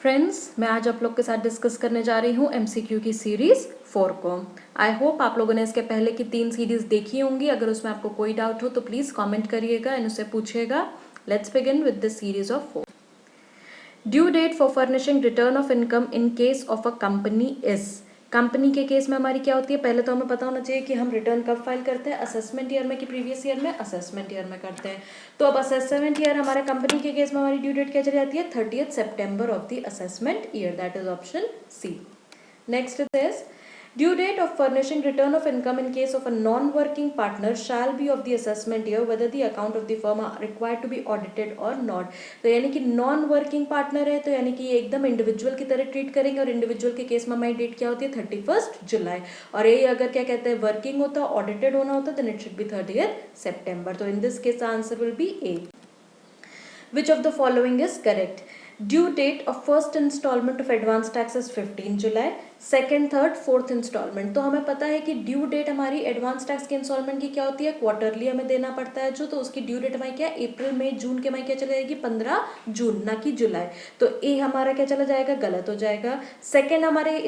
Friends, मैं आज आप लोग के साथ डिस्कस करने जा रही हूँ एमसीक्यू की सीरीज 4 को। आई होप आप लोगों ने इसके पहले की 3 सीरीज देखी होंगी। अगर उसमें आपको कोई डाउट हो तो प्लीज़ कमेंट करिएगा एंड उससे पूछिएगा। Let's begin with the series of 4। Due date for furnishing return of income in case of a company is. Company के केस में हमारी क्या होती है, पहले तो हमें पता होना चाहिए कि हम रिटर्न कब फाइल करते हैं, असेसमेंट ईयर में कि प्रीवियस ईयर में। असेसमेंट ईयर में करते हैं। तो अब असेसमेंट ईयर हमारे कंपनी के केस में हमारी ड्यू डेट क्या चली जाती है, 30th September of the assessment year, that is option C. Next it is due date of furnishing return of income in case of a non-working partner shall be of the assessment year whether the account of the firm are required to be audited or not। तो यानी कि non working partner है तो यानी कि ये एकदम individual की तरह ट्रीट करेंगे और इंडिविजुअल के केस में हमारी डेट क्या होती है, 31 जुलाई। और ये अगर क्या कहते हैं वर्किंग होता है, ऑडिटेड होना होता है, then it should be 30th September। तो in this case answer will be A. Which of the following is correct? Due date of first installment of advance tax is 15 July, second, third, fourth instalment. तो हमें पता है कि due date हमारी advance tax के instalment की क्या होती है, क्वार्टरली हमें देना पड़ता है जो, तो उसकी ड्यू डेट हमारी क्या है, अप्रैल मई जून के हमारी क्या चला जाएगी, 15 जून, ना कि जुलाई। तो ए हमारा क्या चला जाएगा, गलत हो जाएगा। सेकेंड हमारे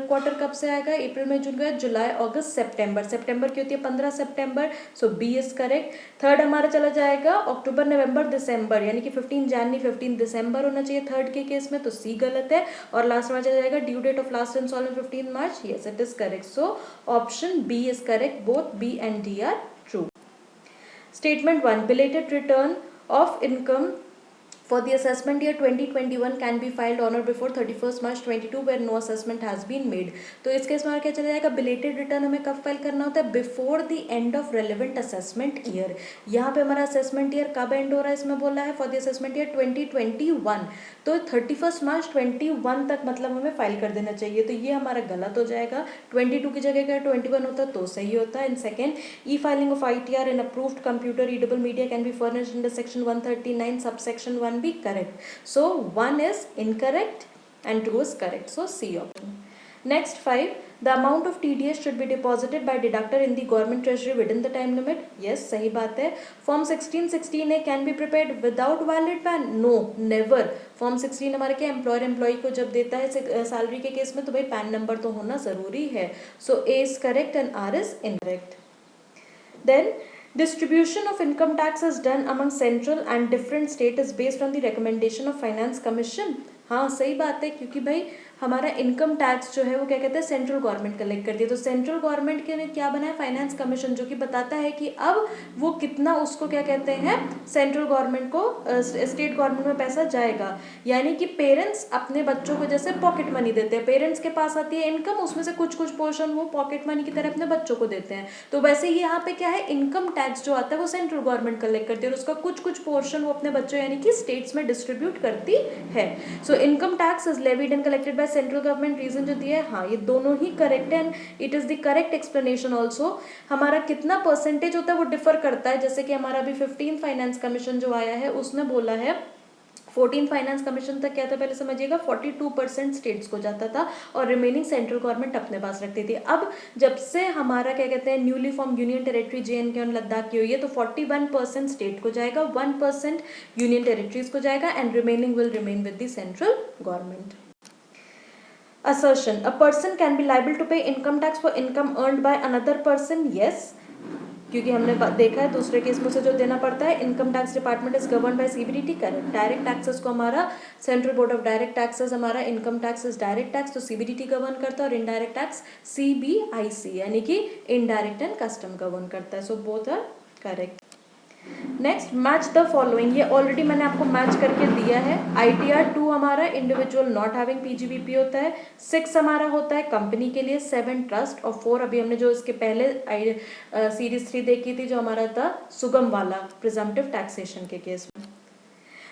क्वार्टर कब से आएगा, अप्रैल मई जून का, जुलाई अगस्त सितंबर, सितंबर की होती है 15 सितंबर, सो बी इज करेक्ट। थर्ड हमारा चला जाएगा अक्टूबर नवंबर दिसंबर, यानी कि 15 जनवरी 15 दिसंबर होना चाहिए थर्ड के केस में, तो सी गलत है। और लास्ट में चला जाएगा due date of last instalment 15 March, yes it is correct, so option B is correct, both B and D are true। Statement 1, belated return of income for the assessment year 2021 can be filed on or before 31st March 22 where no assessment has been made। तो इस case में क्या चला जाएगा, belated return हमें कब file करना होता है, before the end of relevant assessment year. यहाँ पे हमारा असेसमेंट ईयर कब एंड हो रहा है, इसमें बोला है फॉर द असेसमेंट ईयर 2021, तो 31 मार्च 21 तक मतलब हमें फाइल कर देना चाहिए। तो ये हमारा गलत हो जाएगा, 22 की जगह का 21 होता तो सही होता है। In second, E filing of ITR in approved computer readable media can be furnished under section 139 subsection 1 be correct, so 1 is incorrect and 2 is correct, so C option। Next 5, the amount of TDS should be deposited by deductor in the government treasury within the time limit, yes सही बात है। Form 1616A can be prepared without valid PAN, no never। Form 16 हमारे क्या, employer employee को जब देता है salary के केस में तो भाई पैन नंबर तो होना जरूरी है, so A is correct and R is incorrect। Then distribution of income tax is done among central and different state is based on the recommendation of finance commission। हाँ सही बात है, क्योंकि भाई हमारा इनकम टैक्स जो है वो क्या कहते हैं, सेंट्रल गवर्नमेंट कलेक्ट करती है। तो सेंट्रल गवर्नमेंट के ने क्या बनाया, फाइनेंस कमीशन, जो कि बताता है कि अब वो कितना उसको क्या कहते हैं, सेंट्रल गवर्नमेंट को स्टेट गवर्नमेंट में पैसा जाएगा। यानी कि पेरेंट्स अपने बच्चों को जैसे पॉकेट मनी देते हैं, पेरेंट्स के पास आती है इनकम, उसमें से कुछ कुछ पोर्शन वो पॉकेट मनी की तरह अपने बच्चों को देते हैं। तो वैसे ही यहाँ पे क्या है, इनकम टैक्स जो आता है वो सेंट्रल गवर्नमेंट कलेक्ट करती है और उसका कुछ कुछ पोर्शन वो अपने बच्चों यानी कि स्टेट्स में डिस्ट्रीब्यूट करती है। So income tax is levied and collected by central government. Reason जो दिया है, हाँ ये दोनों ही करेक्ट है and it is the correct explanation also. हमारा कितना परसेंटेज होता है वो डिफर करता है, जैसे कि हमारा अभी 15 फाइनेंस कमीशन जो आया है उसने बोला है, 14 फाइनेंस कमीशन तक क्या था पहले समझिएगा, 42% स्टेट्स को जाता था और रिमेनिंग सेंट्रल गवर्नमेंट अपने पास रखती थी। अब जब से हमारा क्या कहते हैं newly form union territory JNK और लद्दाख की हुई है, तो 41% स्टेट को जाएगा, 1% यूनियन टेरिटरीज को जाएगा and remaining will remain with the central government. Assertion, a person can be liable to pay income tax for income earned by another person, yes, क्योंकि हमने देखा है दूसरे केस में से जो देना पड़ता है, income tax department is govern by CBDT, correct. Direct taxes को हमारा central board of direct taxes, हमारा income tax is direct tax तो CBDT गवर्न करता है, और इनडायरेक्ट टैक्स CBIC यानी कि इनडायरेक्ट एंड कस्टम गवर्न करता है, so both are correct. Next, match the following, ये ऑलरेडी मैंने आपको मैच करके दिया है। ITR 2 हमारा इंडिविजुअल नॉट हैविंग PGBP होता है, 6 हमारा होता है कंपनी के लिए, 7 ट्रस्ट, और 4 अभी हमने जो इसके पहले सीरीज 3 देखी थी जो हमारा था सुगम वाला प्रिजम्पटिव टैक्सेशन के केस में।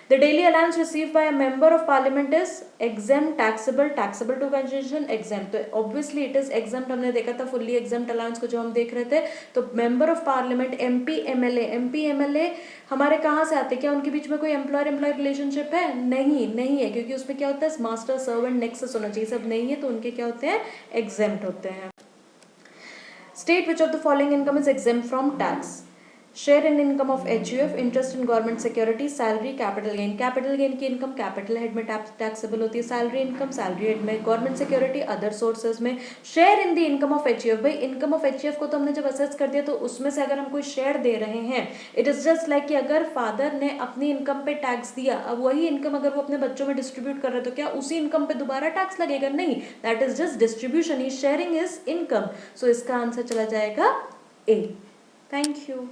The daily allowance received by a member of parliament is exempt, taxable, taxable to constitution, exempt। तो obviously it is exempt, हमने देखा था fully exempt allowance को जो हम देख रहे थे। तो member of parliament MP MLA हमारे कहाँ से आते, क्या उनके बीच में कोई एम्प्लॉयर एम्प्लॉय रिलेशनशिप है, नहीं है, क्योंकि उसमें क्या होता है मास्टर सर्वेंट नेक्सस होना चाहिए, सब नहीं है, तो उनके क्या होते हैं, exempt होते हैं। State which of the following income is exempt from tax। Share in income of HUF, interest in government security, salary, capital gain. Capital gain की इनकम कैपिटल हेड में टैक्सेबल होती है, सैलरी इनकम सैलरी हेड में, government security other sources में। Share in the income of HUF, भाई income of HUF को तो हमने जब असेस कर दिया तो उसमें से अगर हम कोई शेयर दे रहे हैं, इट इज जस्ट लाइक कि अगर फादर ने अपनी इनकम पे टैक्स दिया, अब वही इनकम अगर वो अपने बच्चों में डिस्ट्रीब्यूट कर रहे हैं तो क्या उसी इनकम पे दोबारा टैक्स लगेगा? नहीं, दैट इज जस्ट डिस्ट्रीब्यूशन, ही शेयरिंग इज इनकम। सो इसका आंसर चला जाएगा ए। Thank you.